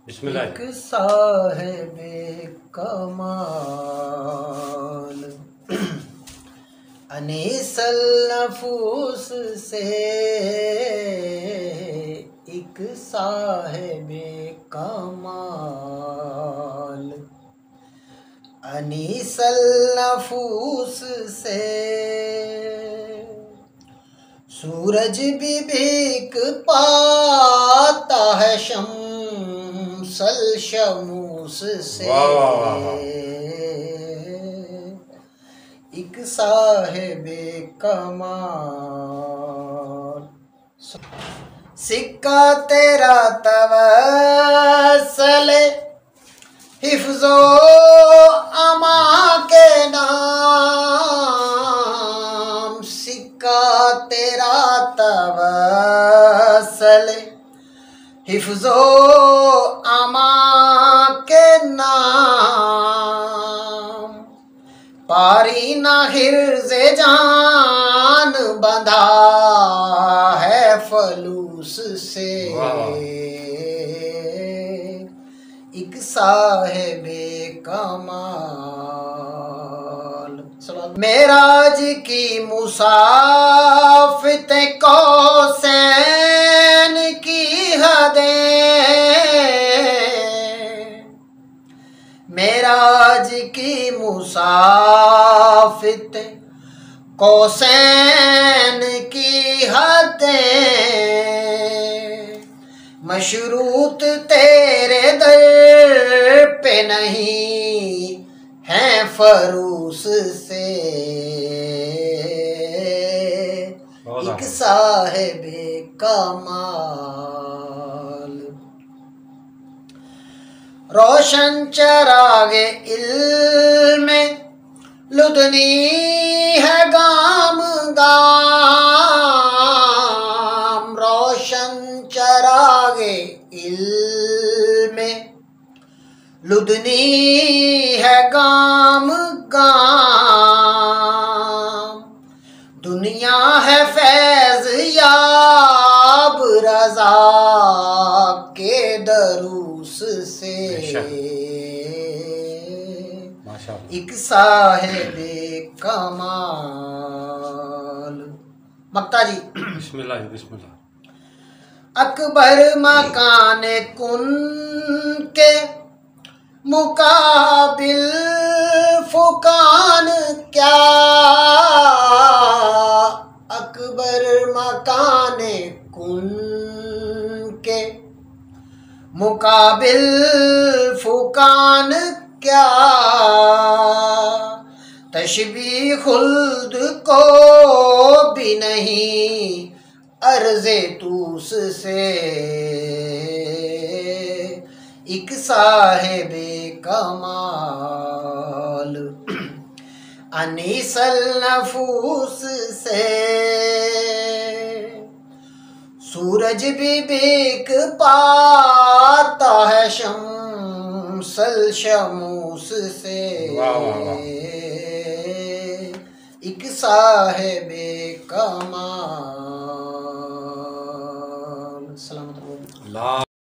बिस्मिल्लाह। एक साहिबे कमाल अनीसल नफूस से, एक साहिबे कमाल अनीसल नफूस से। सूरज भी भीख पाता है शम्सल शमूस से। एक साहिबे कमाल सिक्का तेरा तवस्सल हिफ्ज़ो अमा के नाम। सिक्का तेरा तवस्सल हिफ्ज़ो अमा के नाम। पारी ना हिर्ज़े जान बंधा है फलूस से। एक साहिबे कमाल मेराज की मुसाफिते कौसैन की हदें। मेराज की मुसाफिते कौसैन की हदें। मशरूत तेरे दर पे नहीं हैं फरूस से। एक साहिबे कमाल रोशन चरागे इल्मे लुदनी है गाम गाम। रोशन चरागे इल्मे लुदनी है गाम गाम। दुनिया है फैज याब रजा के दरूस से। एक साहिबे कमाल मक्ता जी। बिस्मिल्लाह बिस्मिल्लाह। अकबर मकान कुन के मुकाबिल फुकान क्या। अकबर मकान कुन के मुकाबिल फुकान क्या। तशबीह खुल्द को भी नहीं अर्ज़े तूस से। एक साहिबे कमाल अनीसल नफूस से। सूरज भी भीख पाता है शम्सल शमूस से। एक साहिबे कमाल। सलामत।